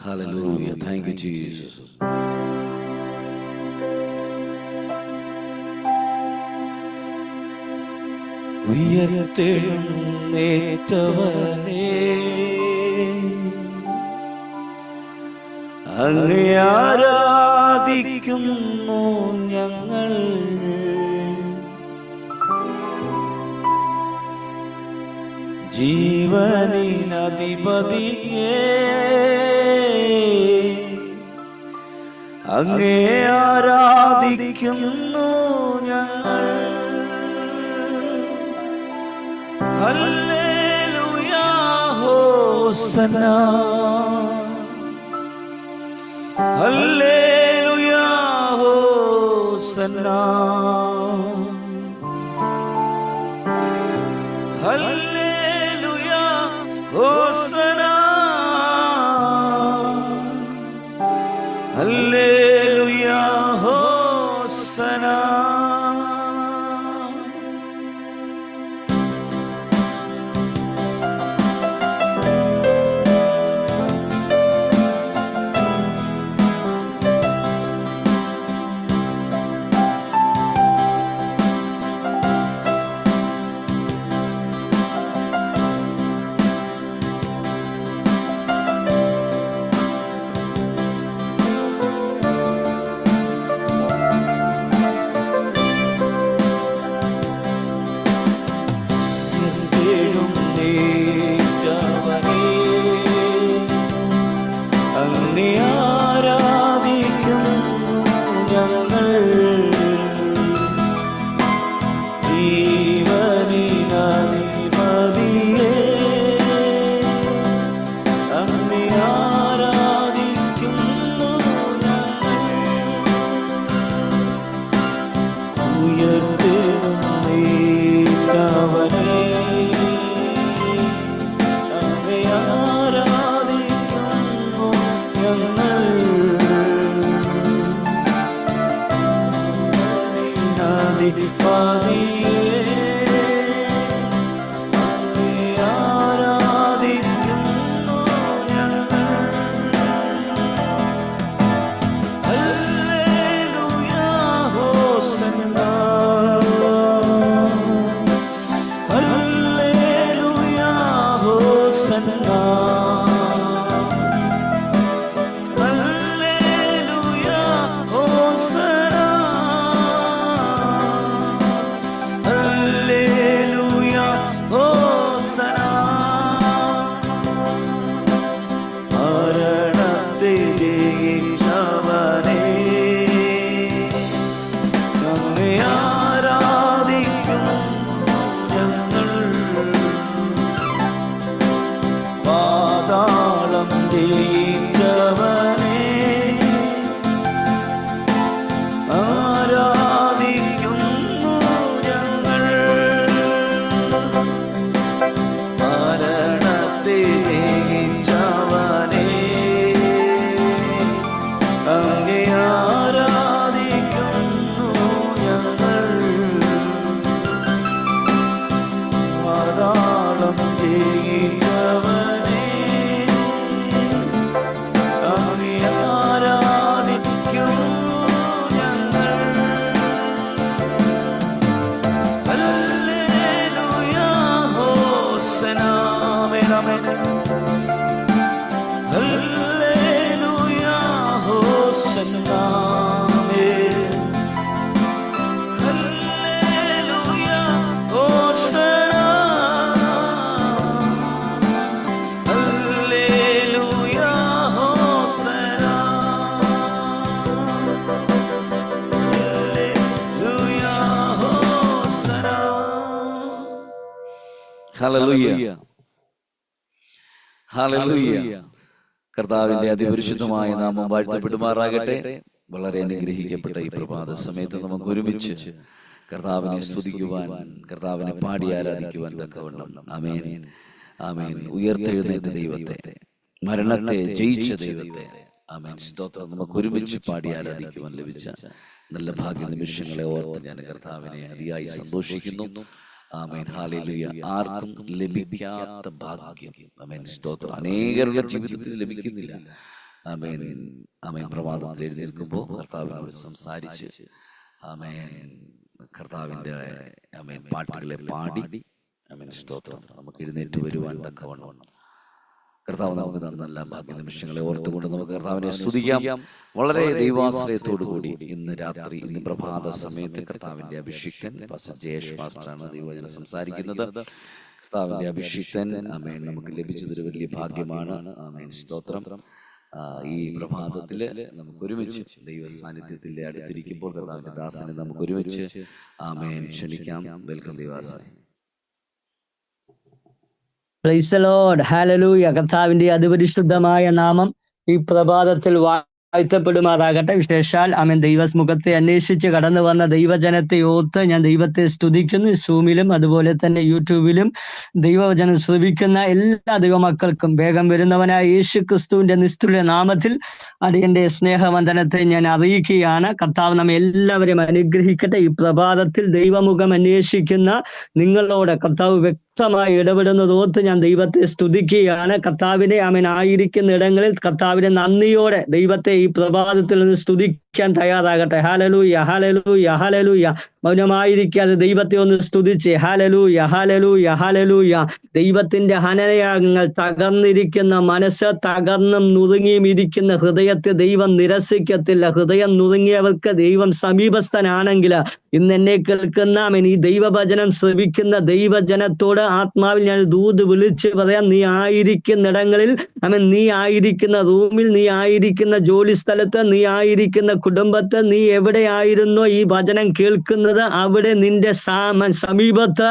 Hallelujah. Thank you, Jesus. ഉയർത്തെഴുന്നേറ്റവനേ, അങ്ങേ ആരാധിക്കുന്നു ഞങ്ങൾ. ജീവനിനധിപതിയേ, അങ്ങേ ആരാധിക്കുന്നു ഞങ്ങൾ. Hallelujah hosanna, hallelujah hosanna, hallelujah hosanna, hallelujah hosanna. Hallelujah, hallelujah. കർത്താവിന്റെ അതിപരിശുദ്ധമായ നാമം വാഴ്ത്തപ്പെടുമാറാകട്ടെ. വളരെ അനുഗ്രഹിക്കപ്പെട്ട ഈ പ്രഭാത സമയത്ത് നമുക്ക് ഒരുമിച്ച് കർത്താവിനെ സ്തുതിക്കുവാൻ, കർത്താവിനെ പാടി ആരാധിക്കുവാൻ തക്കവണ്ണം ആമേൻ ആമേൻ ഉയർത്തെഴുന്നേറ്റ ദൈവത്തെ, മരണത്തെ ജയിച്ച ദൈവത്തെ ആമേൻ സ്തോത്രം നമുക്ക് ഒരുമിച്ച് പാടി ആരാധിക്കുവാൻ ലഭിച്ച നല്ല ഭാഗ്യ നിമിഷങ്ങളെ ഓർത്ത് ഞാൻ കർത്താവിനെ അതിയായി സന്തോഷിക്കുന്നു. Amen hallelujah. ആർക്കും ലഭിക്കാത്ത ഭാഗ്യം ആമേൻ സ്തോത്രം അനേകരുടെ ജീവിതത്തിൽ ലഭിക്കുന്നില്ല. ആമേൻ ആമേൻ പ്രഭാതത്തിൽ എഴുന്നേൽക്കുമ്പോൾ കർത്താവിനോട് സംസാരിച്ച് ആമേൻ കർത്താവിൻ്റെ ആമേൻ പാട്ടുകളെ പാടി ആമേൻ സ്തോത്രം നമുക്ക് എഴുന്നേറ്റ് വരുവാൻ തക്കവണ്ണം കർത്താവ് നമുക്ക് തന്ന ഭാഗ്യ നിമിഷങ്ങളെ ഓർത്തുകൊണ്ട് നമുക്ക് കർത്താവിനെ സ്തുതിക്കാം. വളരെ ദൈവാശ്രയത്തോടു കൂടി ഇന്ന് രാത്രി ഇന്ന് പ്രഭാത സമയത്ത് കർത്താവിന്റെ അഭിഷിക്തൻ പാസ്റ്റർ ജയേഷ് പാസ്റ്ററാണ് ദൈവവചനം സംസാരിക്കുന്നത്. കർത്താവിന്റെ അഭിഷിക്തൻ ആമേൻ നമുക്ക് ലഭിച്ചതൊരു വലിയ ഭാഗ്യമാണ്. ആമേൻ സ്തോത്രം. ഈ പ്രഭാതത്തില് നമുക്ക് ഒരുമിച്ച് ദൈവ സാന്നിധ്യത്തിന്റെ അടുത്തിരിക്കുമ്പോൾ കർത്താവിന്റെ ദാസനെ നമുക്ക് ഒരുമിച്ച് ആമേൻ ക്ഷണിക്കാം. വെൽക്കം ദൈവാസനെ. Praise the Lord, hallelujah. കർത്താവിന്റെ അതിപരിശുദ്ധമായ നാമം ഈ പ്രഭാതത്തിൽ വാഴ്ത്തപ്പെടുമാറാകട്ടെ. വിശേഷാൽ ആമേൻ ദൈവമുഖത്തെ അന്വേഷിച്ച് കടന്നു വന്ന ദൈവജനത്തെ ഓർത്ത് ഞാൻ ദൈവത്തെ സ്തുതിക്കുന്നു. സൂമിലും അതുപോലെ തന്നെ യൂട്യൂബിലും ദൈവവചനം ശ്രവിക്കുന്ന എല്ലാ ദൈവമക്കൾക്കും വേഗം വരുന്നവനായ യേശു ക്രിസ്തുവിന്റെ നിസ്തുല്യ നാമത്തിൽ അടിയന്റെ സ്നേഹവന്ദനത്തെ ഞാൻ അറിയിക്കുകയാണ്. കർത്താവ് നമ്മെ എല്ലാവരെയും അനുഗ്രഹിക്കട്ടെ. ഈ പ്രഭാതത്തിൽ ദൈവമുഖം അന്വേഷിക്കുന്ന നിങ്ങളോട് കർത്താവ് വ്യക്തമായി ഇടപെടുന്നത് ഓർത്ത് ഞാൻ ദൈവത്തെ സ്തുതിക്കുകയാണ്. കർത്താവിനെ ആമേൻ ആയിരിക്കുന്ന ഇടങ്ങളിൽ കർത്താവിനെ നന്ദിയോടെ ദൈവത്തെ ഈ പ്രഭാതത്തിൽ നിന്ന് സ്തുതിക്കാൻ തയ്യാറാകട്ടെ. Hallelujah, hallelujah, hallelujah. മൗനമായിരിക്കാതെ ദൈവത്തെ ഒന്ന് സ്തുതിച്ച് ഹല്ലേലൂയ, ഹല്ലേലൂയ, ഹല്ലേലൂയ. ദൈവത്തിന്റെ ഹനനയാഗങ്ങൾ തകർന്നിരിക്കുന്ന മനസ്സ്, തകർന്നും നുറുങ്ങിയും ഇരിക്കുന്ന ഹൃദയത്തെ ദൈവം നിരസിക്കത്തില്ല. ഹൃദയം നുറുങ്ങിയവർക്ക് ദൈവം സമീപസ്ഥനാണെങ്കിൽ ഇന്ന് എന്നെ കേൾക്കുന്ന ഈ ദൈവവചനം ശ്രവിക്കുന്ന ദൈവജനത്തോട് ആത്മാവിൽ ഞാൻ ദൂത് വിളിച്ച് പറയാം. നീ ആയിരിക്കുന്നിടങ്ങളിൽ നീ ആയിരിക്കുന്ന റൂമിൽ, നീ ആയിരിക്കുന്ന ജോലി സ്ഥലത്ത്, നീ ആയിരിക്കുന്ന കുടുംബത്ത്, നീ എവിടെയായിരുന്നോ ഈ വചനം കേൾക്കുന്നത് അവിടെ നിന്റെ സമീപത്ത്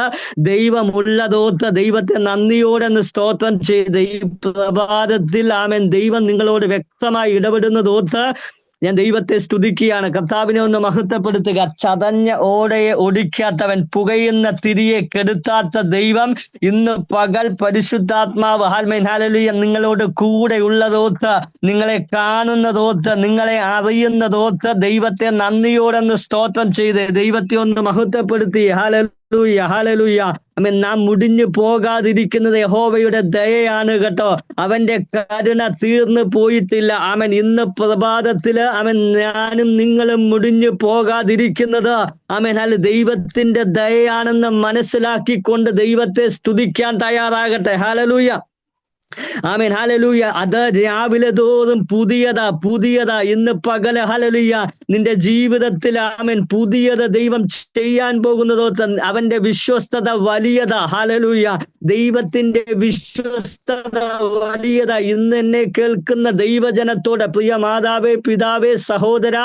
ദൈവമുള്ളതോർത്ത് ദൈവത്തെ നന്ദിയോടെ സ്തോത്രം ചെയ്ത് ഈ പ്രഭാതത്തിൽ ആമേൻ ദൈവം നിങ്ങളോട് വ്യക്തമായി ഇടപെടുന്നതോർത്ത് ഞാൻ ദൈവത്തെ സ്തുതിക്കുകയാണ്. കർത്താവിനെ ഒന്ന് മഹത്വപ്പെടുത്തുക. ചതഞ്ഞ ഓടയെ ഒടിക്കാത്തവൻ, പുകയുന്ന തിരിയെ കെടുത്താത്ത ദൈവം ഇന്ന് പകൽ പരിശുദ്ധാത്മാവ് ആമേൻ ഹല്ലേലൂയ നിങ്ങളോട് കൂടെ ഉള്ളതോർത്ത്, നിങ്ങളെ കാണുന്നതോർത്ത്, നിങ്ങളെ അറിയുന്നതോർത്ത് ദൈവത്തെ നന്ദിയോടൊന്ന് സ്തോത്രം ചെയ്ത് ദൈവത്തെ ഒന്ന് മഹത്വപ്പെടുത്തി ഹല്ലേലൂയ, ഹല്ലേലൂയ. നാം മുടിഞ്ഞു പോകാതിരിക്കുന്നത് യഹോവയുടെ ദയയാണ് കേട്ടോ. അവന്റെ കരുണ തീർന്നു പോയിട്ടില്ല. അവൻ ഇന്ന് പ്രഭാതത്തില് ഞാനും നിങ്ങളും മുടിഞ്ഞു പോകാതിരിക്കുന്നത് ദൈവത്തിന്റെ ദയയാണെന്ന് മനസ്സിലാക്കിക്കൊണ്ട് ദൈവത്തെ സ്തുതിക്കാൻ തയ്യാറാകട്ടെ. ഹല്ലേലൂയ, ആമേൻ, ഹല്ലേലൂയ. അത് രാവിലെ തോറും പുതിയതാ. ഇന്ന് പകല് ഹല്ലേലൂയ നിന്റെ ജീവിതത്തിൽ ആമേൻ പുതിയത് ദൈവം ചെയ്യാൻ പോകുന്നതോ അവന്റെ വിശ്വസ്തത വലിയതാ. ഹല്ലേലൂയ, ദൈവത്തിന്റെ വിശ്വസ്തത വലിയതാ. ഇന്ന് എന്നെ കേൾക്കുന്ന ദൈവജനത്തോട് പ്രിയ മാതാവേ, പിതാവേ, സഹോദര,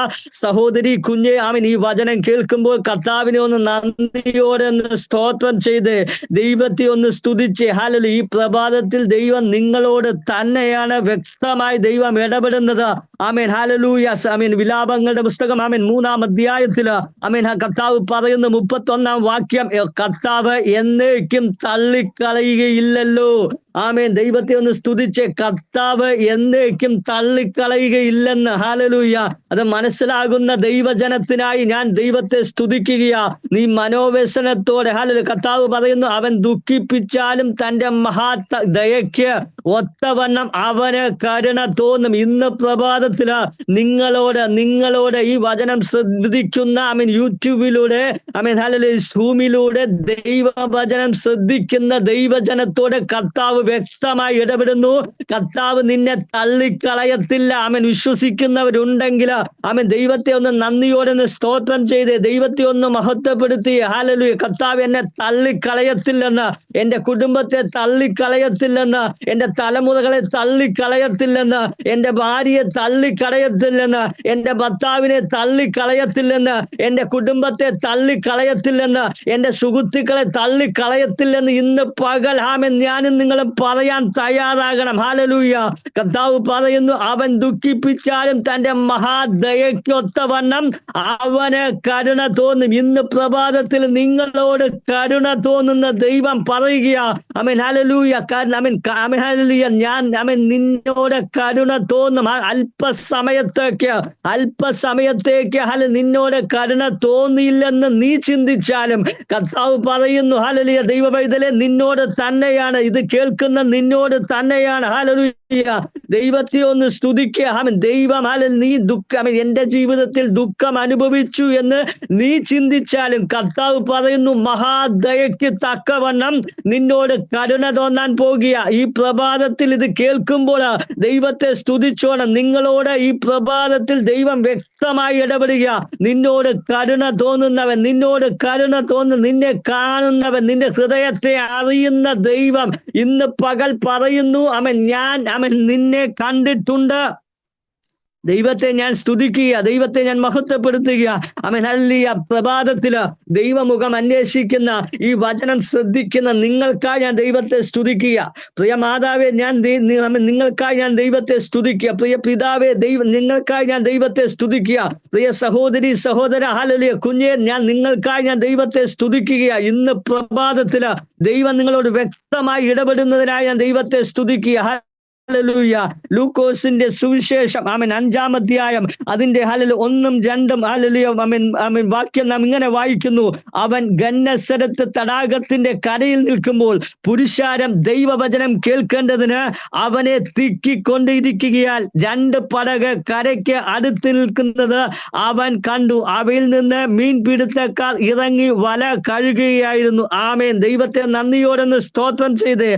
സഹോദരി, കുഞ്ഞെ, ആമേൻ ഈ വചനം കേൾക്കുമ്പോൾ കർത്താവിനെ ഒന്ന് നന്ദിയോടെ ഒന്ന് സ്തോത്രം ചെയ്ത് ദൈവത്തെ ഒന്ന് സ്തുതിച്ച് ഹല്ലേലൂയ. ഈ പ്രഭാതത്തിൽ ദൈവം നിങ്ങളോട് തന്നെയാണ് വ്യക്തമായി ദൈവം ഇടപെടുന്നത്. ആമേൻ, ഹല്ലേലൂയ. ആമേൻ, വിലാപങ്ങളുടെ പുസ്തകം ആമേൻ 3-ാം അധ്യായത്തില് ആമേൻ കർത്താവ് പറയുന്ന 31-ാം വാക്യം, കർത്താവ് എന്നേക്കും തള്ളിക്കളയുകയില്ലല്ലോ. ആമേൻ, ദൈവത്തെ ഒന്ന് സ്തുതിച്ച് കർത്താവ് എന്നേക്കും തള്ളിക്കളയുകയില്ലെന്ന്. ഹല്ലേലൂയ. അത് മനസ്സിലാകുന്ന ദൈവജനത്തിനായി ഞാൻ ദൈവത്തെ സ്തുതിക്കുകയാ. നീ മനോവ്യസനത്തോടെ ഹല്ലേലൂയ. കർത്താവ് പറയുന്നു, അവൻ ദുഃഖിപ്പിച്ചാലും തന്റെ മഹാദയയ്ക്ക് ഒത്തവണ്ണം അവന് കരുണ തോന്നും. ഇന്ന് പ്രഭാതത്തില് നിങ്ങളോട് ഈ വചനം ശ്രദ്ധിക്കുന്ന യൂട്യൂബിലൂടെ ഹല്ലേലൂയ സൂമിലൂടെ ദൈവവചനം ശ്രദ്ധിക്കുന്ന ദൈവജനത്തോടെ കർത്താവ് വ്യക്തമായി ഇടപെടുന്നു. കർത്താവ് നിന്നെ തള്ളിക്കളയത്തില്ല. വിശ്വസിക്കുന്നവരുണ്ടെങ്കിൽ ദൈവത്തെ ഒന്ന് നന്ദിയോടെ സ്തോത്രം ചെയ്ത് ദൈവത്തെ ഒന്ന് മഹത്വപ്പെടുത്തി ഹല്ലേലൂയ. കർത്താവ് എന്നെ തള്ളിക്കളയത്തില്ലെന്ന്, എന്റെ കുടുംബത്തെ തള്ളിക്കളയത്തില്ലെന്ന്, എന്റെ തലമുറകളെ തള്ളിക്കളയത്തില്ലെന്ന്, എന്റെ ഭാര്യയെ തള്ളിക്കളയത്തില്ലെന്ന്, എന്റെ ഭർത്താവിനെ തള്ളിക്കളയത്തില്ലെന്ന്, എന്റെ കുടുംബത്തെ തള്ളിക്കളയത്തില്ലെന്ന്, എന്റെ സുഹൃത്തുക്കളെ തള്ളിക്കളയത്തില്ലെന്ന് ഇന്ന് പകൽ ആമേൻ ഞാനും നിങ്ങളും പറയാൻ തയ്യാറാകണം. ഹല്ലേലൂയ. കർത്താവ് പറയുന്നു, അവൻ ദുഃഖിപ്പിച്ചാലും തന്റെ മഹാദയയ്ക്കൊത്തവണ്ണം അവന് കരുണ തോന്നും. ഇന്ന് പ്രഭാതത്തിൽ നിങ്ങളോട് കരുണ തോന്നുന്ന ദൈവം പറയുകയാ. ആമേൻ, ഹല്ലേലൂയ. ആമേൻ, ഹല്ലേലൂയ, ഞാൻ നിന്നോട് കരുണ തോന്നും. അല്പസമയത്തേക്ക് നിന്നോട് കരുണ തോന്നിയില്ലെന്ന് നീ ചിന്തിച്ചാലും കർത്താവ് പറയുന്നു, ഹല്ലേലൂയ, ദൈവ പൈതലേ, നിന്നോട് തന്നെയാണ്, ഇത് കേൾക്കുന്ന നിന്നോട് തന്നെയാണ്. ഹല്ലേലൂയ, ദൈവത്തെ ഒന്ന് സ്തുതിക്കുക. ദൈവം നീ ദുഃഖം, എന്റെ ജീവിതത്തിൽ ദുഃഖം അനുഭവിച്ചു എന്ന് നീ ചിന്തിച്ചാലും കർത്താവ് പറയുന്നു, മഹാദയയ്ക്ക് തക്കവണ്ണം നിന്നോട് കരുണ തോന്നാൻ പോകുക. ഈ പ്രഭാതത്തിൽ ഇത് കേൾക്കുമ്പോൾ ദൈവത്തെ സ്തുതിച്ചോണം. നിങ്ങളോട് ഈ പ്രഭാതത്തിൽ ദൈവം വ്യക്തമായി ഇടപെടുക. നിന്നോട് കരുണ തോന്നുന്നവൻ, നിന്നോട് കരുണ തോന്നുന്ന, നിന്നെ കാണുന്നവൻ, നിന്റെ ഹൃദയത്തെ അറിയുന്ന ദൈവം ഇന്ന് പകൽ പറയുന്നു, ഞാൻ നിന്നെ കണ്ടിട്ടുണ്ട്. ദൈവത്തെ ഞാൻ സ്തുതിക്കുക, ദൈവത്തെ ഞാൻ മഹത്വപ്പെടുത്തുക. ഹല്ലേലൂയ, പ്രഭാതത്തില് ദൈവമുഖം അന്വേഷിക്കുന്ന, ഈ വചനം ശ്രദ്ധിക്കുന്ന നിങ്ങൾക്കായി ഞാൻ ദൈവത്തെ സ്തുതിക്കുക. പ്രിയ മാതാവേ, നിങ്ങൾക്കായി ഞാൻ ദൈവത്തെ സ്തുതിക്കുക. പ്രിയ പിതാവേ, നിങ്ങൾക്കായി ഞാൻ ദൈവത്തെ സ്തുതിക്കുക. പ്രിയ സഹോദരി, സഹോദര, ഹല്ലേലൂയ, കുഞ്ഞേ, നിങ്ങൾക്കായി ഞാൻ ദൈവത്തെ സ്തുതിക്കുക. ഇന്ന് പ്രഭാതത്തില് ദൈവം നിങ്ങളോട് വ്യക്തമായി ഇടപെടുന്നതിനായി ഞാൻ ദൈവത്തെ സ്തുതിക്കുക. ഹല്ലേലൂയ, ലൂക്കോസിന്റെ സുവിശേഷം 5-ാം അധ്യായം അതിന്റെ 1-ഉം 2-ഉം വാക്യം നാം ഇങ്ങനെ വായിക്കുന്നു. അവൻ ഗന്നസരത്ത് തടാകത്തിന്റെ കരയിൽ നിൽക്കുമ്പോൾ പുരുഷാരം ദൈവവചനം കേൾക്കേണ്ടതിന് അവനെ തിക്കിക്കൊണ്ടിരിക്കുകയാൽ 2 പടക് കരയ്ക്ക് അടുത്ത് നിൽക്കുന്നത് അവൻ കണ്ടു. അവയിൽ നിന്ന് മീൻപിടുത്തക്കാർ ഇറങ്ങി വല കഴുകുകയായിരുന്നു. ആമേൻ. ദൈവത്തെ നന്ദിയോടൊന്ന് സ്തോത്രം ചെയ്ത്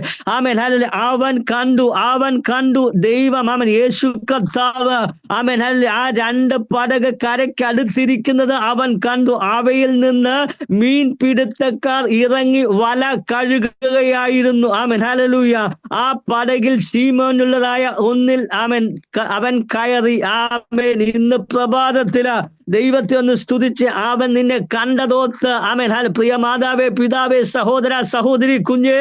അവൻ കണ്ടു ദൈവം, യേശു കർത്താവ്, ആ 2 പടക് കരയ്ക്ക് അടുത്തിരിക്കുന്നത് അവൻ കണ്ടു. അവയിൽ നിന്ന് മീൻപിടുത്തക്കാർ ഇറങ്ങി വല കഴുകുകയായിരുന്നു. ഹല്ലേലൂയ. ആ പടകിൽ ശീമോനുള്ളതായ ഒന്നിൽ അവൻ കയറി. ആമേൻ. ഇന്ന് പ്രഭാതത്തില് ദൈവത്തെ ഒന്ന് സ്തുതിച്ച് അവൻ നിന്നെ കണ്ടതോത്ത്. പ്രിയ മാതാവേ, പിതാവേ, സഹോദര, സഹോദരി, കുഞ്ഞേ,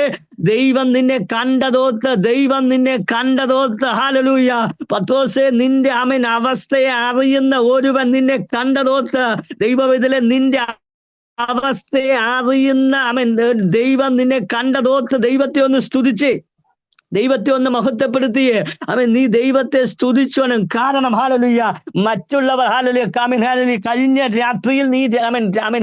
ദൈവം നിന്നെ കണ്ടതോത്ത്, ദൈവം നിന്നെ കണ്ടതോത്ത്. ഹല്ലേലൂയ. പത്രോസേ, നിന്റെ അവസ്ഥയെ അറിയുന്ന ഒരുവൻ നിന്നെ കണ്ടതോത്ത്. ദൈവവിധലെ നിന്റെ അവസ്ഥയെ അറിയുന്ന ദൈവം നിന്നെ കണ്ടതോത്ത്. ദൈവത്തെ ഒന്ന് സ്തുതിച്ച്, ദൈവത്തെ ഒന്ന് മഹത്വപ്പെടുത്തിയേ നീ ദൈവത്തെ സ്തുതിച്ചോണം. കാരണം ഹല്ലേലൂയ, മറ്റുള്ളവർ ഹല്ലേലൂയ കഴിഞ്ഞ രാത്രിയിൽ നീ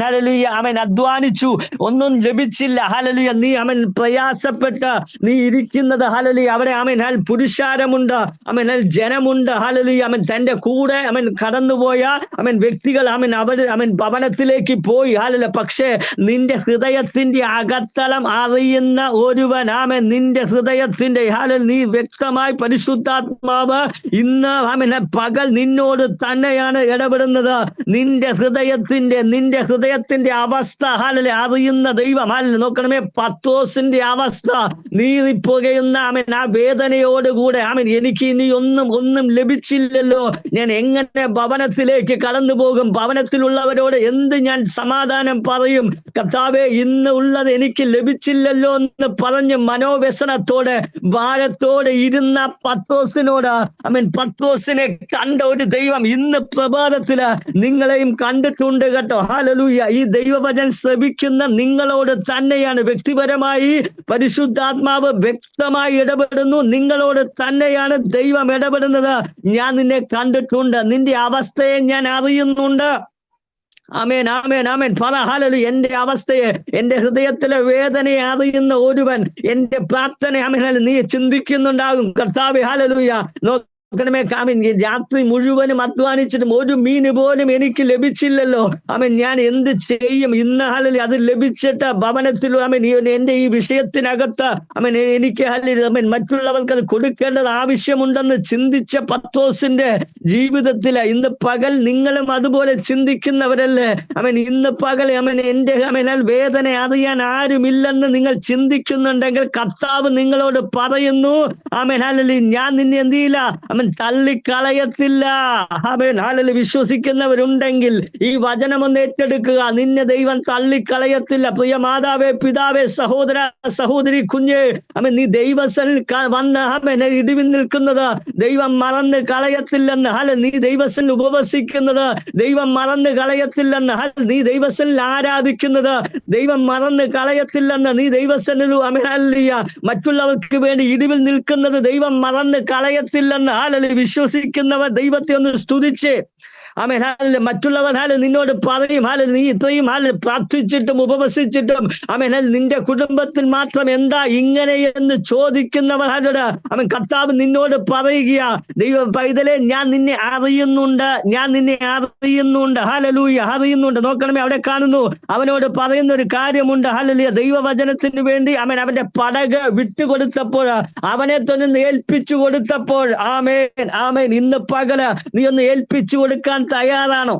ഹല്ലേലൂയ അധ്വാനിച്ചു, ഒന്നും ലഭിച്ചില്ല. ഹല്ലേലൂയ, നീ പ്രയാസപ്പെട്ട് നീ ഇരിക്കുന്നത് ഹല്ലേലൂയ അവിടെ പുരുഷാരമുണ്ട്, ജനമുണ്ട്. ഹല്ലേലൂയ, തന്റെ കൂടെ കടന്നുപോയ വ്യക്തികൾ അവർ ഭവനത്തിലേക്ക് പോയി. ഹല്ലേലൂയ, പക്ഷേ നിന്റെ ഹൃദയത്തിന്റെ അകത്തളം അറിയുന്ന ഒരുവൻ നിന്റെ ഹൃദയത്തിന്റെ നീ വ്യക്തമായി പരിശുദ്ധാത്മാവ് ഇന്ന് പകൽ നിന്നോട് തന്നെയാണ് ഇടപെടുന്നത്. നിന്റെ ഹൃദയത്തിന്റെ അവസ്ഥ അറിയുന്ന ദൈവം. നോക്കണമേ, പത്രോസിന്റെ അവസ്ഥ, നീറിപ്പുകയുന്ന ആ വേദനയോടുകൂടെ എനിക്ക് ഇനി ഒന്നും ലഭിച്ചില്ലല്ലോ, ഞാൻ എങ്ങനെ ഭവനത്തിലേക്ക് കടന്നു പോകും, ഭവനത്തിലുള്ളവരോട് എന്ത് ഞാൻ സമാധാനം പറയും, കർത്താവേ ഇന്ന് ഉള്ളത് എനിക്ക് ലഭിച്ചില്ലല്ലോ എന്ന് പറഞ്ഞ് മനോവ്യസനത്തോടെ ഭാരത്തോടെ ഇരുന്ന പത്രോസിനോട് പത്രോസിനെ കണ്ട ഒരു ദൈവം ഇന്ന് പ്രഭാതത്തില് നിങ്ങളെയും കണ്ടിട്ടുണ്ട് കേട്ടോ. ഹല്ലേലൂയ. ഈ ദൈവവചനം ശ്രവിക്കുന്ന നിങ്ങളോട് തന്നെയാണ് വ്യക്തിപരമായി പരിശുദ്ധാത്മാവ് വ്യക്തമായി ഇടപെടുന്നു. നിങ്ങളോട് തന്നെയാണ് ദൈവം ഇടപെടുന്നത്. ഞാൻ നിന്നെ കണ്ടിട്ടുണ്ട്, നിന്റെ അവസ്ഥയെ ഞാൻ അറിയുന്നുണ്ട്. ആമേൻ, ആമേൻ, ആമേൻ. പറ ഹല്ലേലൂയ. എന്റെ അവസ്ഥയെ, എന്റെ ഹൃദയത്തിലെ വേദനയെ അറിയുന്ന ഒരുവൻ എന്റെ പ്രാർത്ഥന നീ ചിന്തിക്കുന്നുണ്ടാകും. കർത്താവേ, ഹല്ലേലൂയ. രാത്രി മുഴുവനും അധ്വാനിച്ചിട്ടും ഒരു മീന് പോലും എനിക്ക് ലഭിച്ചില്ലല്ലോ. ഞാൻ എന്ത് ചെയ്യും? ഇന്ന് ഹല്ലേലൂയ അത് ലഭിച്ചിട്ട് ഭവനത്തിൽ എന്റെ ഈ വിഷയത്തിനകത്ത് എനിക്ക് മറ്റുള്ളവർക്ക് അത് കൊടുക്കേണ്ടത് ആവശ്യമുണ്ടെന്ന് ചിന്തിച്ച പത്രോസിന്റെ ജീവിതത്തിൽ ഇന്ന് പകൽ നിങ്ങളും അതുപോലെ ചിന്തിക്കുന്നവരല്ലേ? ഇന്ന് പകൽ എന്റെ വേദന അറിയാൻ ആരുമില്ലെന്ന് നിങ്ങൾ ചിന്തിക്കുന്നുണ്ടെങ്കിൽ കർത്താവ് നിങ്ങളോട് പറയുന്നു, ഹല്ലേലൂയ, ഞാൻ നിന്നെ എന്ത് ചെയ്യില്ല, അവൻ തള്ളിക്കളയത്തില്ല. ആമേൻ. ഹല്ലേലൂയ. വിശ്വസിക്കുന്നവരുണ്ടെങ്കിൽ ഈ വചനമൊന്ന് ഏറ്റെടുക്കുക. നിന്നെ ദൈവം തള്ളിക്കളയത്തില്ല. പ്രിയ മാതാവേ, പിതാവേ, സഹോദര, സഹോദരി, കുഞ്ഞ്, ആമേൻ, നീ ദൈവസനിൽ വന്ന് ആമേൻ ഇടിവിൽ നിൽക്കുന്നത് ദൈവം മറന്ന് കളയത്തില്ലെന്ന്. നീ ദൈവസനിൽ ഉപവസിക്കുന്നത് ദൈവം മറന്ന് കളയത്തില്ലെന്ന്. നീ ദൈവസനിൽ ആരാധിക്കുന്നത് ദൈവം മറന്ന് കളയത്തില്ലെന്ന്. നീ ദൈവസനിൽ മറ്റുള്ളവർക്ക് വേണ്ടി ഇടിവിൽ നിൽക്കുന്നത് ദൈവം മറന്ന് കളയത്തില്ലെന്ന്. വിശ്വസിക്കുന്നവർ ദൈവത്തെ ഒന്ന് സ്തുതിച്ച് ആമേൻ. മറ്റുള്ളവർ നിന്നോട് പറയും, നീ ഇത്രയും പ്രാർത്ഥിച്ചിട്ടും ഉപവസിച്ചിട്ടും ആമേൻ നിന്റെ കുടുംബത്തിൽ മാത്രം എന്താ ഇങ്ങനെ എന്ന് ചോദിക്കുന്നവർ ആമേൻ കർത്താവ് നിന്നോട് പറയുക, ദൈവ പൈതലേ, ഞാൻ നിന്നെ അറിയുന്നുണ്ട്, ഞാൻ നിന്നെ അറിയുന്നുണ്ട്. ഹല്ലേലൂയ, അറിയുന്നുണ്ട്. നോക്കണമേ, അവിടെ കാണുന്നു, അവനോട് പറയുന്ന ഒരു കാര്യമുണ്ട്. ഹല്ലേലൂയ. ദൈവവചനത്തിന് വേണ്ടി അവൻ അവന്റെ പടക് വിട്ടുകൊടുത്തപ്പോൾ, അവനെ തന്നെ ഏൽപ്പിച്ചു കൊടുത്തപ്പോൾ, ആമേൻ, ആമേൻ, ഇന്ന് പകല് നീ ഒന്ന് ഏൽപ്പിച്ചു കൊടുക്കാൻ തയ്യാറാണോ?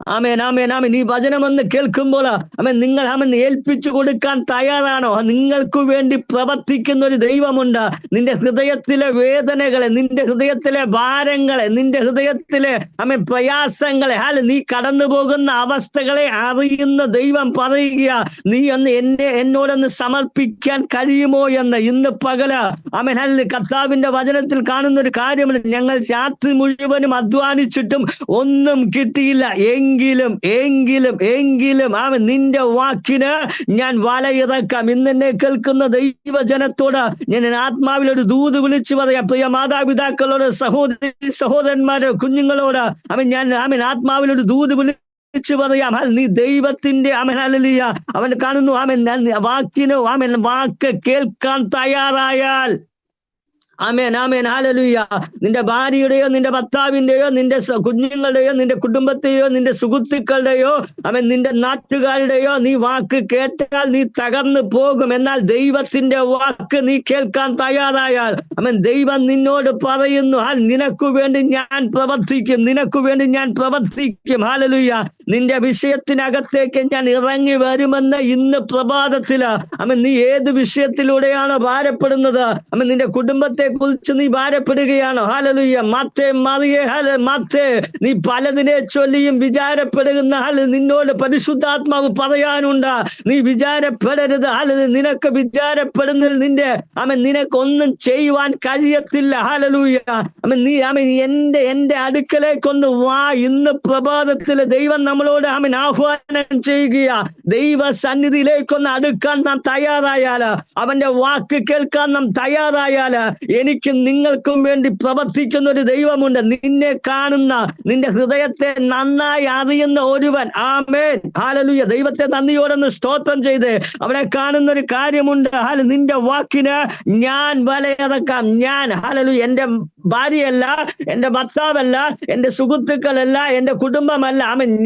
ആമേൻ, ആമേൻ, ആമേൻ. ഈ വചനമെന്ന് കേൾക്കുമ്പോൾ നിങ്ങൾ ഏൽപ്പിച്ചു കൊടുക്കാൻ തയ്യാറാണോ? നിങ്ങൾക്ക് വേണ്ടി പ്രവർത്തിക്കുന്ന ഒരു ദൈവമുണ്ട്. നിന്റെ ഹൃദയത്തിലെ വേദനകളെ, നിന്റെ ഹൃദയത്തിലെ ഭാരങ്ങളെ, നിന്റെ ഹൃദയത്തിലെ പ്രയാസങ്ങളെ, നീ കടന്നു പോകുന്ന അവസ്ഥകളെ അറിയുന്ന ദൈവം പറയുക, നീ ഒന്ന് എന്നോടൊന്ന് സമർപ്പിക്കാൻ കഴിയുമോ എന്ന്. ഇന്ന് പകല് ആമേൻ കർത്താവിന്റെ വചനത്തിൽ കാണുന്ന ഒരു കാര്യമുണ്ട്. ഞങ്ങൾ രാത്രി മുഴുവനും അധ്വാനിച്ചിട്ടും ഒന്നും കിട്ടിയില്ല. എങ്കിലും ആമേൻ നിന്റെ വാക്കിന് ഞാൻ വലയിറക്കാം. ഇന്നെന്നെ കേൾക്കുന്ന ദൈവജനത്തോട് ഞാൻ ആത്മാവിൽ ഒരു ദൂത് വിളിച്ചു പറയാം. പ്രിയ മാതാപിതാക്കളോട്, സഹോദരി സഹോദരന്മാരോട്, കുഞ്ഞുങ്ങളോട് ഞാൻ ആത്മാവിൽ ഒരു ദൂത് വിളിച്ചു പറയാം. നീ ദൈവത്തിന്റെ അവൻ കാണുന്നു വാക്ക് കേൾക്കാൻ തയ്യാറായാൽ, ആമേൻ, ആമേൻ, ഹല്ലേലൂയ, നിന്റെ ഭാര്യയുടെയോ നിന്റെ ഭർത്താവിന്റെയോ നിന്റെ കുഞ്ഞുങ്ങളുടെയോ നിന്റെ കുടുംബത്തെയോ നിന്റെ സുഹൃത്തുക്കളുടെയോ നിന്റെ നാട്ടുകാരുടെയോ നീ വാക്ക് കേട്ടാൽ നീ തകർന്നു പോകും. എന്നാൽ ദൈവത്തിന്റെ വാക്ക് നീ കേൾക്കാൻ തയ്യാറായാൽ ദൈവം നിന്നോട് പറയുന്നു, നിനക്ക് വേണ്ടി ഞാൻ പ്രവർത്തിക്കും, നിനക്ക് വേണ്ടി ഞാൻ പ്രവർത്തിക്കും. ഹല്ലേലൂയ. നിന്റെ വിഷയത്തിനകത്തേക്ക് ഞാൻ ഇറങ്ങി വരുമെന്ന് ഇന്ന് പ്രഭാതത്തില് നീ ഏത് വിഷയത്തിലൂടെയാണോ ഭാരപ്പെടുന്നത്, നിന്റെ കുടുംബത്തെ കുറിച്ച് നീ ഭാരപ്പെടുകയാണോ? ഹല്ലേലൂയ. മാത്തേ, നീ പലതിനെ ചൊല്ലിയും വിചാരപ്പെടുന്ന നിന്നോട് പരിശുദ്ധാത്മാവ് പറയാനുണ്ട്. നീ വിചാരപ്പെടരുത്. നിനക്ക് വിചാരപ്പെടുന്നതിൽ നിനക്കൊന്നും ചെയ്യുവാൻ കഴിയത്തില്ല. ഹല്ലേലൂയ. നീ എന്റെ അടുക്കലേക്കൊന്ന് വാ. ഇന്ന് പ്രഭാതത്തില് ദൈവം നമ്മളോട് ആഹ്വാനം ചെയ്യുക. ദൈവ സന്നിധിയിലേക്കൊന്ന് അടുക്കാൻ നാം തയ്യാറായാല്, അവന്റെ വാക്ക് കേൾക്കാൻ നാം തയ്യാറായാല്, എനിക്കും നിങ്ങൾക്കും വേണ്ടി പ്രവർത്തിക്കുന്ന ഒരു ദൈവമുണ്ട്. നിന്നെ കാണുന്ന, നിന്റെ ഹൃദയത്തെ നന്നായി അറിയുന്ന ഒരുവൻ. ആമേൻ, ഹല്ലേലൂയ. ദൈവത്തെ നന്ദിയോടൊന്ന് സ്തോത്രം ചെയ്ത് അവിടെ കാണുന്ന ഒരു കാര്യമുണ്ട്. നിന്റെ വാക്കിന് ഞാൻ വലയിറക്കാം. ഞാൻ ഹല്ലേലൂയ എന്റെ ഭാര്യയല്ല, എന്റെ ഭർത്താവല്ല, എന്റെ സുഹൃത്തുക്കളല്ല, എന്റെ കുടുംബമല്ല.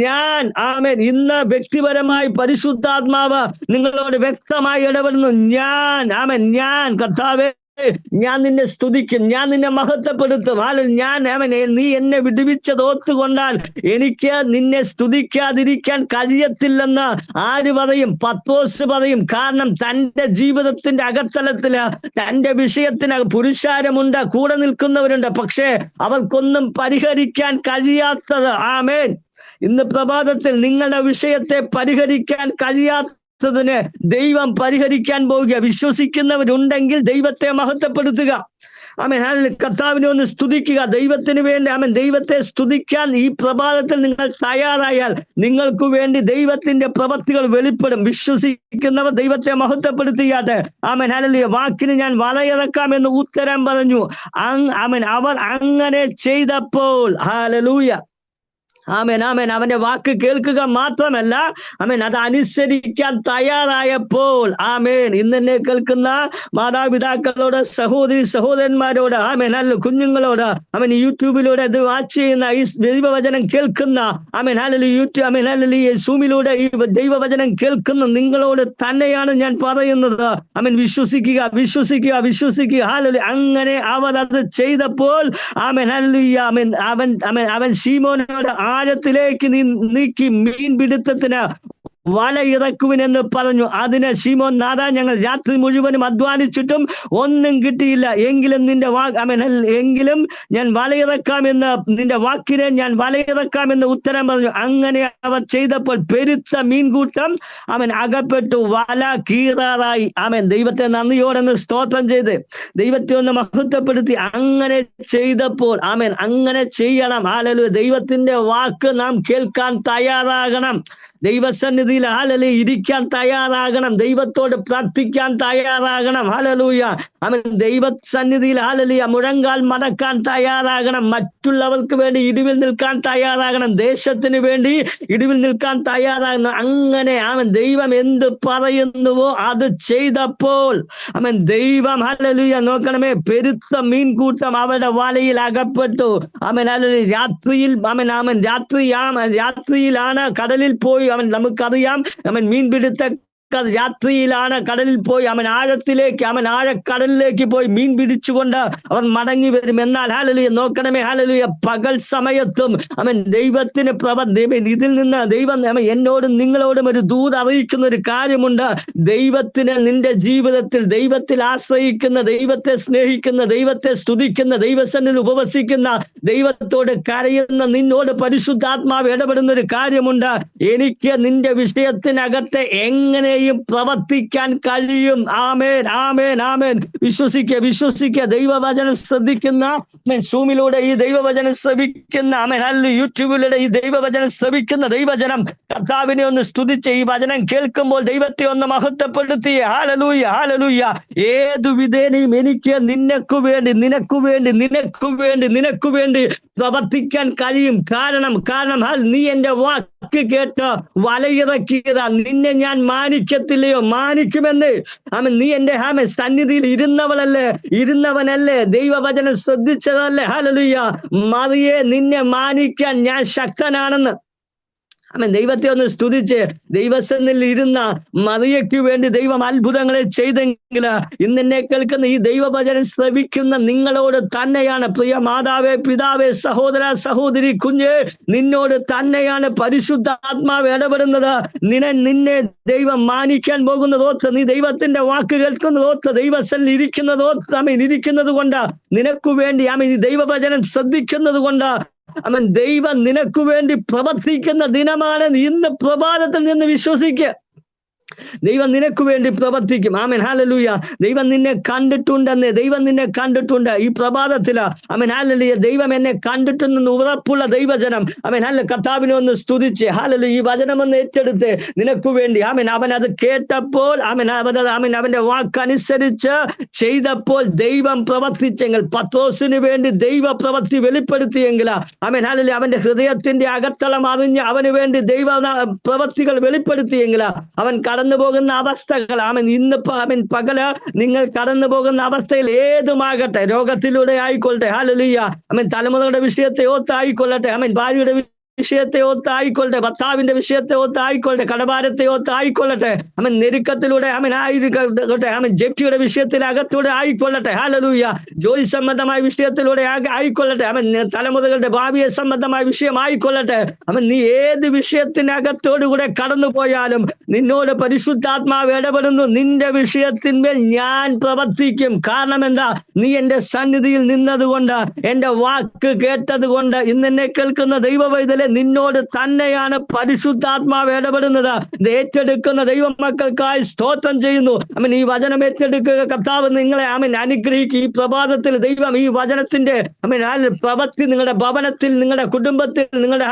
ഞാൻ ആമേൻ ഇന്ന് വ്യക്തിപരമായി പരിശുദ്ധാത്മാവ് നിങ്ങളോട് വ്യക്തമായി ഇടപെടുന്നു. ഞാൻ കർത്താവേ, ഞാൻ നിന്നെ സ്തുതിക്കും, ഞാൻ നിന്നെ മഹത്വപ്പെടുത്തും. നീ എന്നെ വിടുവിച്ചത് ഓർത്തുകൊണ്ടാൽ എനിക്ക് നിന്നെ സ്തുതിക്കാതിരിക്കാൻ കഴിയത്തില്ലെന്ന് ആര് പറയും? പത്രോസ് പറയും. കാരണം തന്റെ ജീവിതത്തിന്റെ അകത്തലത്തില് തന്റെ വിഷയത്തിന് പുരുഷാരമുണ്ട്, കൂടെ നിൽക്കുന്നവരുണ്ട്, പക്ഷേ അവർക്കൊന്നും പരിഹരിക്കാൻ കഴിയാത്തത്. ആമേൻ. ഇന്ന് പ്രഭാതത്തിൽ നിങ്ങളുടെ വിഷയത്തെ പരിഹരിക്കാൻ കഴിയാത്തതിന് ദൈവം പരിഹരിക്കാൻ പോവുക. വിശ്വസിക്കുന്നവരുണ്ടെങ്കിൽ ദൈവത്തെ മഹത്വപ്പെടുത്തുക. ആമേൻ. കർത്താവിനെ ഒന്ന് സ്തുതിക്കുക. ദൈവത്തിന് വേണ്ടി ദൈവത്തെ സ്തുതിക്കാൻ ഈ പ്രഭാതത്തിൽ നിങ്ങൾ തയ്യാറായാൽ നിങ്ങൾക്ക് വേണ്ടി ദൈവത്തിന്റെ പ്രവൃത്തികൾ വെളിപ്പെടും. വിശ്വസിക്കുന്നവർ ദൈവത്തെ മഹത്വപ്പെടുത്തിയാട്ടെ. ആമേൻ. ഹല്ലേലൂയ. വാക്കിന് ഞാൻ വലയിറക്കാമെന്ന് ഉത്തരം പറഞ്ഞു. അവർ അങ്ങനെ ചെയ്തപ്പോൾ, ഹല്ലേലൂയ, ആമേൻ, ആമേൻ, അവന്റെ വാക്ക് കേൾക്കുക മാത്രമല്ല, ആമേൻ, അത് അനുസരിക്കാൻ തയ്യാറായപ്പോൾ, ആമേൻ, ഇന്നെന്നെ കേൾക്കുന്ന മാതാപിതാക്കളോട്, സഹോദരി സഹോദരന്മാരോട്, ആമേൻ, കുഞ്ഞുങ്ങളോട്, ആമേൻ, യൂട്യൂബിലൂടെ ഇത് വാച്ച് ചെയ്യുന്ന, ഈ ദൈവവചനം കേൾക്കുന്ന, ആമേൻ, യൂട്യൂബ്, ആമേൻ, ഈ സൂമിലൂടെ ഈ ദൈവവചനം കേൾക്കുന്ന നിങ്ങളോട് തന്നെയാണ് ഞാൻ പറയുന്നത്. ആമേൻ. വിശ്വസിക്കുക, വിശ്വസിക്കുക, വിശ്വസിക്കുക. ഹല്ലേലൂയ. അങ്ങനെ അവർ അത് ചെയ്തപ്പോൾ, ആമേൻ, ഹല്ലേലൂയ, ആമേൻ, അവൻ ശീമോനോട് ആഴത്തിലേക്ക് നീ നീക്കി മീൻ പിടുത്തത്തിന് വല ഇറക്കുവിനെന്ന് പറഞ്ഞു. അതിന് ശിമോൻ, നാഥാ, ഞങ്ങൾ രാത്രി മുഴുവനും അധ്വാനിച്ചിട്ടും ഒന്നും കിട്ടിയില്ല. എങ്കിലും എങ്കിലും ഞാൻ വലയിറക്കാമെന്ന്, നിന്റെ വാക്കിനെ ഞാൻ വലയിറക്കാമെന്ന് ഉത്തരം പറഞ്ഞു. അങ്ങനെ അവർ ചെയ്തപ്പോൾ പെരുത്ത മീൻകൂട്ടം അകപ്പെട്ടു, വല കീറാറായി. ദൈവത്തെ നന്ദിയോടെ സ്തോത്രം ചെയ്ത് ദൈവത്തെ ഒന്ന് മഹത്വപ്പെടുത്തി അങ്ങനെ ചെയ്തപ്പോൾ അങ്ങനെ ചെയ്യണം. ഹല്ലേലൂയ. ദൈവത്തിന്റെ വാക്ക് നാം കേൾക്കാൻ തയ്യാറാകണം. ദൈവസന്നിധിയിൽ ഹല്ലേലൂയ ഇരിക്കാൻ തയ്യാറാകണം. ദൈവത്തോട് പ്രാർത്ഥിക്കാൻ തയ്യാറാകണം. ഹല്ലേലൂയ. ദൈവസന്നിധിയിൽ ഹല്ലേലൂയ മുഴങ്കാൽ മടക്കാൻ തയ്യാറാകണം. മറ്റുള്ളവർക്ക് വേണ്ടി ഇടിവിൽ നിൽക്കാൻ തയ്യാറാകണം. ദേശത്തിന് വേണ്ടി ഇടിവിൽ നിൽക്കാൻ തയ്യാറാകണം. അങ്ങനെ ദൈവം എന്ത് പറയുന്നുവോ അത് ചെയ്തപ്പോൾ ദൈവം ഹല്ലേലൂയ നോക്കണമേ, പെരുത്ത മീൻകൂട്ടം അവരുടെ വലയിൽ അകപ്പെട്ടു. ഹല്ലേലൂയ. രാത്രിയിലാണ് കടലിൽ പോയി. നമുക്കറിയാം മീൻപിടുത്ത രാത്രിയിലാണ് കടലിൽ പോയി ആഴത്തിലേക്ക് ആഴക്കടലിലേക്ക് പോയി മീൻ പിടിച്ചുകൊണ്ട് അവൻ മടങ്ങി വരും. എന്നാൽ ഹല്ലേലൂയ നോക്കണമേ, ഹല്ലേലൂയ പകൽ സമയത്തും ദൈവത്തിന് ഇതിൽ നിന്ന് ദൈവം എന്നോടും നിങ്ങളോടും ഒരു ദൂത് അറിയിക്കുന്ന ഒരു കാര്യമുണ്ട്. ദൈവത്തിന് നിന്റെ ജീവിതത്തിൽ, ദൈവത്തിൽ ആശ്രയിക്കുന്ന, ദൈവത്തെ സ്നേഹിക്കുന്ന, ദൈവത്തെ സ്തുതിക്കുന്ന, ദൈവസന്നിധിയിൽ ഉപവസിക്കുന്ന, ദൈവത്തോട് കരയുന്ന നിന്നോട് പരിശുദ്ധാത്മാവ് ഇടപെടുന്ന ഒരു കാര്യമുണ്ട്. എനിക്ക് നിന്റെ വിഷയത്തിനകത്ത് എങ്ങനെ പ്രവർത്തിക്കാൻ കഴിയും. ആമേൻ, ആമേൻ, ആമേൻ. വിശ്വസിക്കുക. ദൈവവചനം ശ്രദ്ധിക്കുന്ന, സൂമിലൂടെ ഈ ദൈവവചനം ശ്രവിക്കുന്ന, യൂട്യൂബിലൂടെ ഈ ദൈവവചനം ശ്രവിക്കുന്ന ദൈവജനം കർത്താവിനെ ഒന്ന് സ്തുതിച്ച് ഈ വചനം കേൾക്കുമ്പോൾ ദൈവത്തെ ഒന്ന് മഹത്വപ്പെടുത്തി ഹല്ലേലൂയ, ഹല്ലേലൂയ. ഏതു വിധേനയും എനിക്ക് നിനക്കു വേണ്ടി പ്രവർത്തിക്കാൻ കഴിയും. കാരണം നീ എന്റെ വാക്ക് കേട്ട് വലയിറക്കിയതാ. നിന്നെ ഞാൻ മാനിക്കത്തില്ലയോ? മാനിക്കുമെന്ന്. നീ എന്റെ സന്നിധിയിൽ ഇരുന്നവനല്ലേ? ദൈവവചനം ശ്രദ്ധിച്ചതല്ലേ? ഹല്ലേലൂയ. മറിയെ, നിന്നെ മാനിക്കാൻ ഞാൻ ശക്തനാണെന്ന്. ദൈവത്തെ ഒന്ന് സ്തുതിച്ച് ദൈവസന്നിധിയിൽ ഇരുന്ന മറിയയ്ക്ക് വേണ്ടി ദൈവം അത്ഭുതങ്ങളെ ചെയ്തെങ്കിൽ ഇന്നെന്നെ കേൾക്കുന്ന ഈ ദൈവവചനം ശ്രവിക്കുന്ന നിങ്ങളോട് തന്നെയാണ്, പ്രിയ മാതാവേ, പിതാവേ, സഹോദര, സഹോദരി, കുഞ്ഞ്, നിന്നോട് തന്നെയാണ് പരിശുദ്ധാത്മാവ് ഇടപെടുന്നത്. നിന്നെ ദൈവം മാനിക്കാൻ പോകുന്നതോർത്ത്, നീ ദൈവത്തിന്റെ വാക്ക് കേൾക്കുന്നതോർത്ത്, ദൈവസന്നിധിയിൽ ഇരിക്കുന്നത് കൊണ്ട്, നിനക്ക് വേണ്ടി ഈ ദൈവവചനം ശ്രദ്ധിക്കുന്നത് കൊണ്ട് ദൈവം നിനക്ക് വേണ്ടി പ്രവർത്തിക്കുന്ന ദിനമാണ് ഇന്ന്. പ്രഭാതത്തിൽ നിന്ന് വിശ്വസിക്കുക. ദൈവം നിനക്ക് വേണ്ടി പ്രവർത്തിക്കും. ആമേൻ, ഹല്ലേലൂയ. ദൈവം നിന്നെ കണ്ടിട്ടുണ്ട്. ഈ പ്രഭാതത്തില് ആമേൻ, ഹല്ലേലൂയ. ദൈവം എന്നെ കണ്ടിട്ടുണ്ടെന്ന് ഉറപ്പുള്ള ദൈവജനം ആമേൻ, ഹല്ലേലൂയ, കർത്താവിനെ ഒന്ന് സ്തുതിച്ച് ഹല്ലേലൂയ ഈ വചനം ഒന്ന് ഏറ്റെടുത്ത് നിനക്ക് വേണ്ടി ആമേൻ, അവൻ അത് കേട്ടപ്പോൾ അവന്റെ വാക്കനുസരിച്ച് ചെയ്തപ്പോൾ ദൈവം പ്രവർത്തിച്ചെങ്കിൽ, പത്രോസിന് വേണ്ടി ദൈവ പ്രവർത്തി വെളിപ്പെടുത്തിയെങ്കിൽ ആമേൻ, ഹല്ലേലൂയ, അവന്റെ ഹൃദയത്തിന്റെ അകത്തളം അറിഞ്ഞ് അവന് വേണ്ടി ദൈവ പ്രവർത്തികൾ വെളിപ്പെടുത്തിയെങ്കിൽ അവൻ കടന്നു പോകുന്ന അവസ്ഥകൾ ഇന്ന് പകല് നിങ്ങൾ കടന്നു പോകുന്ന അവസ്ഥയിൽ ഏതുമാകട്ടെ, രോഗത്തിലൂടെ ആയിക്കൊള്ളട്ടെ, ഹല്ലേലൂയ, തലമുറയുടെ വിഷയത്തെ ഓർത്തായിക്കൊള്ളട്ടെ, ഭാര്യയുടെ വിഷയത്തെ ഓർത്തായിക്കൊള്ളട്ടെ, ഭർത്താവിന്റെ വിഷയത്തെ ഓർത്തായിക്കൊള്ളട്ടെ, കടഭാരത്തെ ഓർത്തായിക്കൊള്ളട്ടെ, നെരുക്കത്തിലൂടെ ആയിക്കൊള്ളട്ടെ, ജപ്തിയുടെ വിഷയത്തിലകത്തൂടെ ആയിക്കൊള്ളട്ടെ, ഹല്ലേലൂയ, ജോലി സംബന്ധമായ വിഷയത്തിലൂടെ ആയിക്കൊള്ളട്ടെ, തലമുറകളുടെ ഭാവിയെ സംബന്ധമായ വിഷയം ആയിക്കൊള്ളട്ടെ, നീ ഏത് വിഷയത്തിനകത്തോടുകൂടെ കടന്നു പോയാലും നിന്നോട് പരിശുദ്ധാത്മാവ് ഇടപെടുന്നു. നിന്റെ വിഷയത്തിന്മേൽ ഞാൻ പ്രവർത്തിക്കും. കാരണം എന്താ? നീ എന്റെ സന്നിധിയിൽ നിന്നതുകൊണ്ട്, എന്റെ വാക്ക് കേട്ടത് കൊണ്ട്. ഇന്നെന്നെ കേൾക്കുന്ന ദൈവവൈതലെ, നിന്നോട് തന്നെയാണ് പരിശുദ്ധാത്മാവ് ഇടപെടുന്നത്. ഇത് ഏറ്റെടുക്കുന്ന ദൈവമക്കൾക്കായി സ്തോത്രം ചെയ്യുന്നു. ഈ വചനം ഏറ്റെടുക്കുക. കർത്താവ് നിങ്ങളെ അനുഗ്രഹിക്കുക. ഈ പ്രഭാതത്തിൽ ദൈവം ഈ വചനത്തിന്റെ പ്രവൃത്തി നിങ്ങളുടെ ഭവനത്തിൽ, നിങ്ങളുടെ കുടുംബത്തിൽ, നിങ്ങളുടെ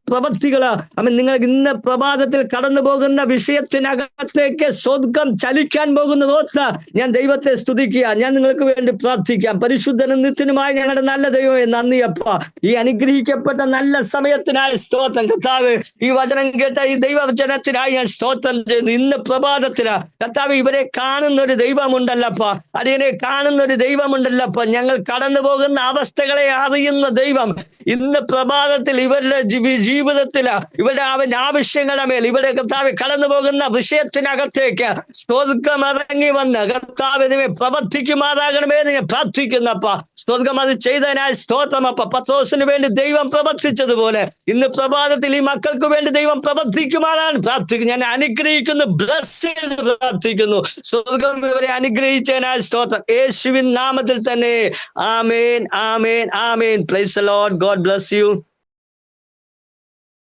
പ്രവൃത്തികള് നിങ്ങൾ ഇന്ന് പ്രഭാതത്തിൽ കടന്നു പോകുന്ന വിഷയത്തിനകത്തേക്ക് സ്വർഗം ചലിക്കാൻ പോകുന്നതോർത്ത് ഞാൻ ദൈവത്തെ സ്തുതിക്കുക. ഞാൻ നിങ്ങൾക്ക് വേണ്ടി പ്രാർത്ഥിക്കാം. പരിശുദ്ധനും നിത്യനുമായി ഞങ്ങളുടെ നല്ല ദൈവമേ, നന്ദിയപ്പ. ഈ അനുഗ്രഹിക്കപ്പെട്ട നല്ല സമയത്തിനായി സ്തോത്രം. കർത്താവ്, ഈ വചനം കേട്ട ഈ ദൈവവചനത്തിനായി ഞാൻ സ്തോത്രം ചെയ്യുന്നു. ഇന്ന് പ്രഭാതത്തില് കർത്താവ്, ഇവരെ കാണുന്ന ഒരു ദൈവമുണ്ടല്ലപ്പ, അതിനെ കാണുന്ന ഒരു ദൈവമുണ്ടല്ലപ്പ, ഞങ്ങൾ കടന്നു പോകുന്ന അവസ്ഥകളെ അറിയുന്ന ദൈവം ഇന്ന് പ്രഭാതത്തിൽ ഇവരുടെ ജീവിതത്തില് ഇവരുടെ അവന്റെ ആവശ്യങ്ങളുടെ മേൽ ഇവിടെ കർത്താവ് കടന്നു പോകുന്ന വിഷയത്തിനകത്തേക്ക് സ്വർഗം ഇറങ്ങി വന്ന് കർത്താവ് ഇതിനെ പ്രവർത്തിക്കുമാറാകണമേ എന്ന് ഞാൻ പ്രാർത്ഥിക്കുന്നപ്പ. സ്വർഗം അത് ചെയ്തതിനായി സ്തോത്രമപ്പ. പത്രോസിന് വേണ്ടി ദൈവം പ്രവർത്തിച്ചതുപോലെ ഇന്ന് പ്രഭാതത്തിൽ ഈ മക്കൾക്ക് വേണ്ടി ദൈവം പ്രവർത്തിക്കുമാറാണ് പ്രാർത്ഥിക്കുന്നു. ഞാൻ അനുഗ്രഹിക്കുന്നു, ബ്ലസ് ചെയ്ത് പ്രാർത്ഥിക്കുന്നു. സ്വർഗം ഇവരെ അനുഗ്രഹിച്ചതിനായി സ്തോത്രം, യേശുവിൻ നാമത്തിൽ തന്നെ. Amen, amen, amen. Praise the Lord. God bless U.